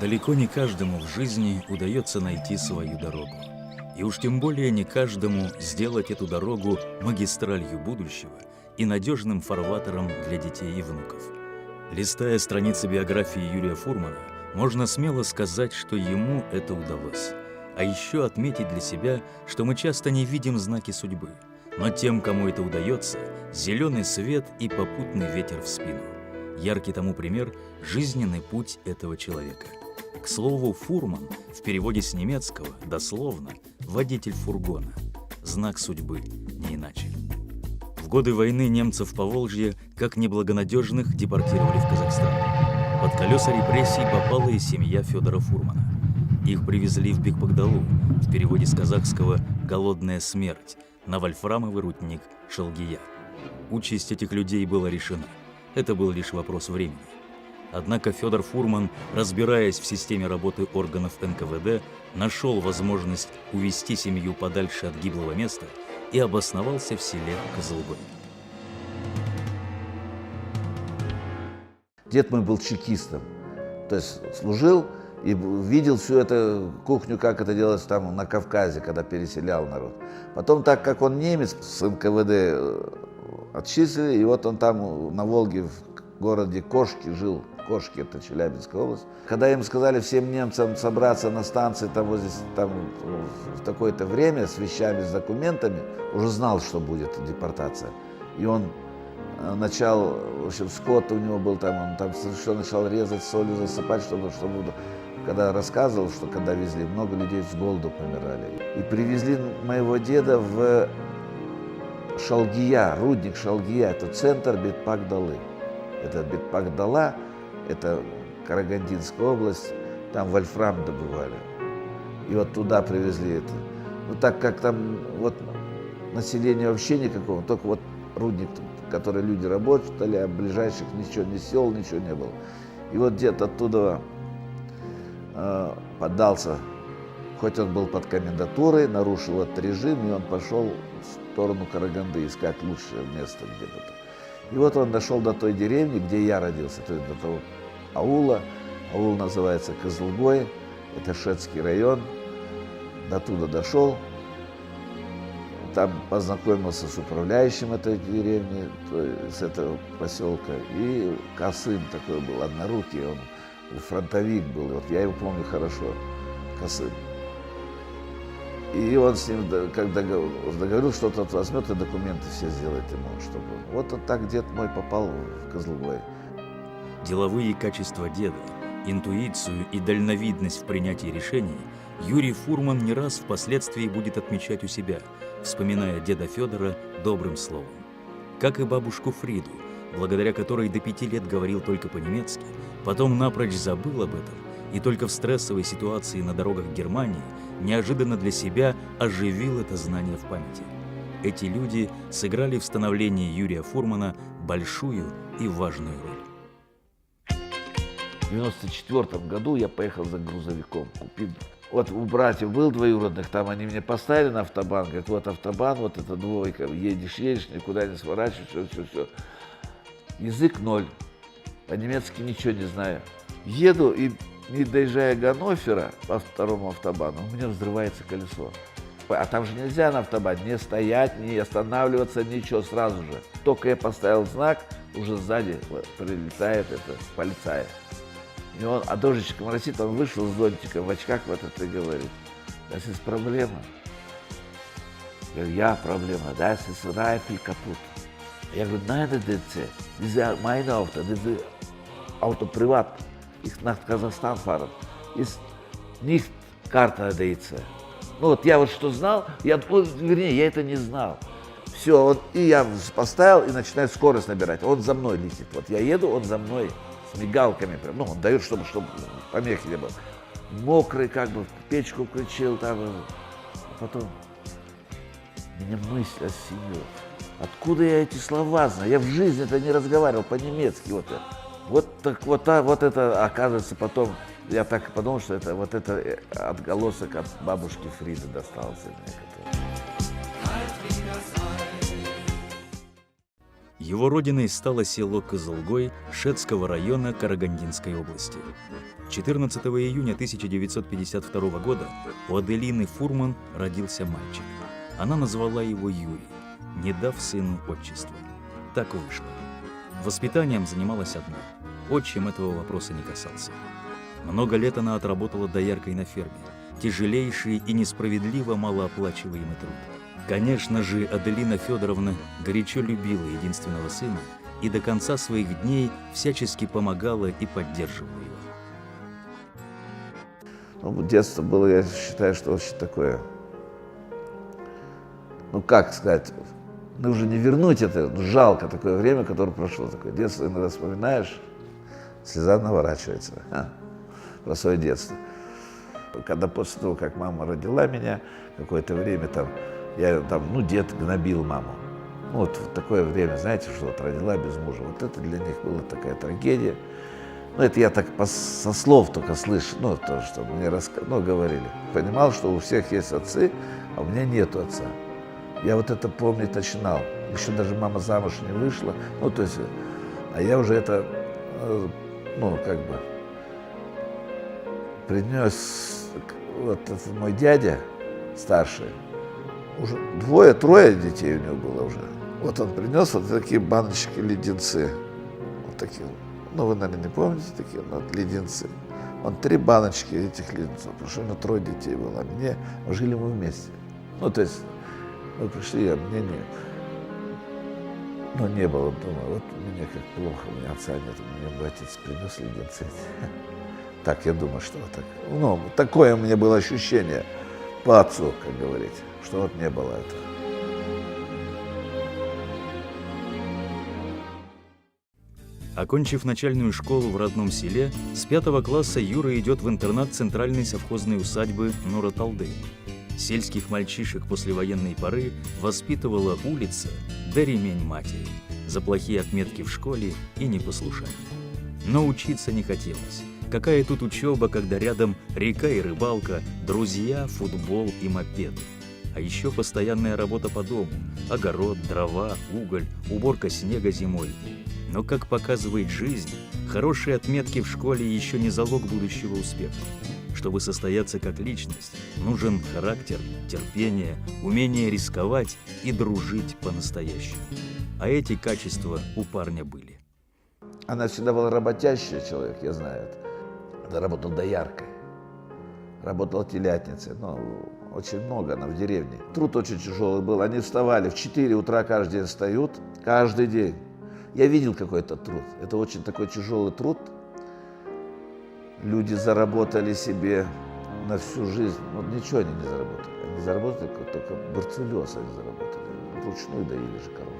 Далеко не каждому в жизни удается найти свою дорогу. И уж тем более не каждому сделать эту дорогу магистралью будущего и надежным фарватером для детей и внуков. Листая страницы биографии Юрия Фурмана, можно смело сказать, что ему это удалось. А еще отметить для себя, что мы часто не видим знаки судьбы, но тем, кому это удается, зеленый свет и попутный ветер в спину. Яркий тому пример – жизненный путь этого человека. К слову, фурман в переводе с немецкого дословно «водитель фургона», знак судьбы, не иначе. В годы войны немцев Поволжья, как неблагонадежных, депортировали в Казахстан. Под колеса репрессий попала и семья Федора Фурмана. Их привезли в Бекбагдалу, в переводе с казахского «голодная смерть», на вольфрамовый рудник Шалгия. Участь этих людей была решена. Это был лишь вопрос времени. Однако Федор Фурман, разбираясь в системе работы органов НКВД, нашел возможность увести семью подальше от гиблого места и обосновался в селе Кызылгой. Дед мой был чекистом, то есть служил и видел всю эту кухню, как это делалось там на Кавказе, когда переселял народ. Потом, так как он немец, с НКВД отчислили, и вот он там на Волге в городе Кошки жил. Кошки — это Челябинская область. Когда им сказали всем немцам собраться на станции там, здесь, там, в такое-то время с вещами, с документами, уже знал, что будет депортация. И он начал, в общем, скот у него был там, он там все начал резать, солью засыпать, чтобы когда рассказывал, что когда везли, много людей с голоду помирали. И привезли моего деда в Шалгия, рудник Шалгия, это центр Бетпагдалы. Это Бетпагдала, это Карагандинская область, там вольфрам добывали. И вот туда привезли это. Ну так как там вот населения вообще никакого, только вот рудник, в который люди работали, а ближайших ничего, ни сел, ничего не было. И вот дед оттуда поддался, хоть он был под комендатурой, нарушил этот режим, и он пошел в сторону Караганды искать лучшее место где-то. И вот он дошел до той деревни, где я родился, то есть до того аула. Аул называется Кызылгой, это Шетский район. До туда дошел, там познакомился с управляющим этой деревни, с этого поселка. И Касым такой был, однорукий, он фронтовик был, вот я его помню хорошо, Касым. И он с ним, когда договорился, что тот возьмет и документы все сделает ему, чтобы... Вот так дед мой попал в Кызылгой. Деловые качества деда, интуицию и дальновидность в принятии решений Юрий Фурман не раз впоследствии будет отмечать у себя, вспоминая деда Федора добрым словом. Как и бабушку Фриду, благодаря которой до 5 лет говорил только по-немецки, потом напрочь забыл об этом и только в стрессовой ситуации на дорогах Германии неожиданно для себя оживил это знание в памяти. Эти люди сыграли в становлении Юрия Фурмана большую и важную роль. В 1994 году я поехал за грузовиком купить. Вот у братьев был двоюродных, там они мне поставили на автобан, говорят, вот автобан, вот эта двойка, едешь, никуда не сворачиваешь, все. Язык ноль, по-немецки ничего не знаю. Еду и не доезжая Ганновера по второму автобану, у меня взрывается колесо. А там же нельзя на автобане не стоять, не останавливаться, ничего, сразу же. Только я поставил знак, уже сзади прилетает это полицай. И он, а дождичек моросит, он вышел с зонтиком в очках вот это и говорит, das ist проблема. Я говорю, я проблема, das ist Reifen kaputt. Я говорю, nein, diese mein Auto, diese Auto privat. Их nach Казахстан fahren, ist nicht карта ADAC. Ну вот я вот что знал, вернее, я это не знал. Все, и я поставил и начинаю скорость набирать. Он за мной летит. Вот я еду, он за мной с мигалками. Прям, ну, он дает, чтобы помехи не было. Мокрый, как бы, печку включил там. А потом меня мысль осенила. Откуда я эти слова знаю? Я в жизни это не разговаривал по-немецки. Вот это, оказывается, потом, я так и подумал, что это вот это отголосок от бабушки Фриды достался мне. Его родиной стало село Кызылгой Шетского района Карагандинской области. 14 июня 1952 года у Аделины Фурман родился мальчик. Она назвала его Юрий, не дав сыну отчества. Так вышло. Воспитанием занималась одна. Отчим этого вопроса не касался. Много лет она отработала дояркой на ферме. Тяжелейший и несправедливо малооплачиваемый труд. Конечно же, Аделина Федоровна горячо любила единственного сына и до конца своих дней всячески помогала и поддерживала его. Ну, детство было, я считаю, что очень такое, ну как сказать, ну уже не вернуть это, жалко такое время, которое прошло, такое детство, иногда вспоминаешь, слеза наворачивается про свое детство. Когда после того, как мама родила меня, какое-то время там, дед гнобил маму. Ну, вот в такое время, знаете, что вот родила без мужа, вот это для них была такая трагедия. Ну, это я так со слов только слышу, ну, то, что мне говорили. Понимал, что у всех есть отцы, а у меня нету отца. Я вот это помнить начинал. Еще даже мама замуж не вышла, ну, то есть, а я уже это, ну, как бы, принес, вот это мой дядя старший, уже трое детей у него было уже. Вот он принес вот такие баночки леденцы, вот такие. Ну, вы, наверное, не помните такие, но леденцы. Он 3 баночки этих леденцов, потому что у него 3 детей было, а мне, жили мы вместе. Ну, то есть, мы пришли, а мне не было. Думаю, вот мне как плохо, у меня отца нет, мне мой отец принес леденцы. Так, я думаю, что вот так. Ну, такое у меня было ощущение по отцу, как говорить, что вот не было этого. Окончив начальную школу в родном селе, с 5 класса Юра идет в интернат центральной совхозной усадьбы Нура-Талды. Сельских мальчишек послевоенной поры воспитывала улица да ремень матери за плохие отметки в школе и непослушание. Но учиться не хотелось. Какая тут учеба, когда рядом река и рыбалка, друзья, футбол и мопеды. А еще постоянная работа по дому, огород, дрова, уголь, уборка снега зимой. Но, как показывает жизнь, хорошие отметки в школе еще не залог будущего успеха. Чтобы состояться как личность, нужен характер, терпение, умение рисковать и дружить по-настоящему. А эти качества у парня были. Она всегда была работящий человек, я знаю это. Она работала дояркой, работала телятницей, очень много она в деревне. Труд очень тяжелый был, они вставали в 4 утра каждый день встают, каждый день. Я видел какой-то труд, это очень такой тяжелый труд. Люди заработали себе на всю жизнь, вот ничего они не заработали. Они заработали только барцелез, они заработали, вручную доили же корову.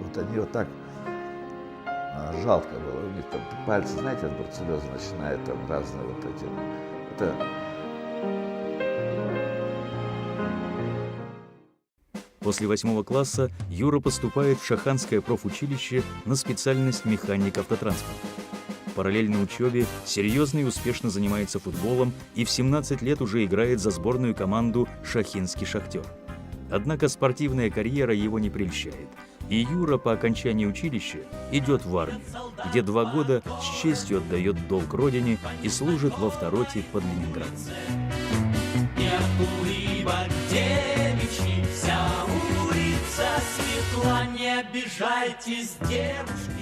Вот они вот так, жалко было, у них там пальцы, знаете, от барцелеза начинают там разные вот эти. Это... После 8 класса Юра поступает в Шаханское профучилище на специальность механик автотранспорта. Параллельно учебе серьезно и успешно занимается футболом и в 17 лет уже играет за сборную команду «Шахинский Шахтер». Однако спортивная карьера его не прельщает, и Юра по окончании училища идет в армию, где 2 года с честью отдает долг родине и служит во второте под Ленинградом. Вся улица светла, не обижайтесь, девушки.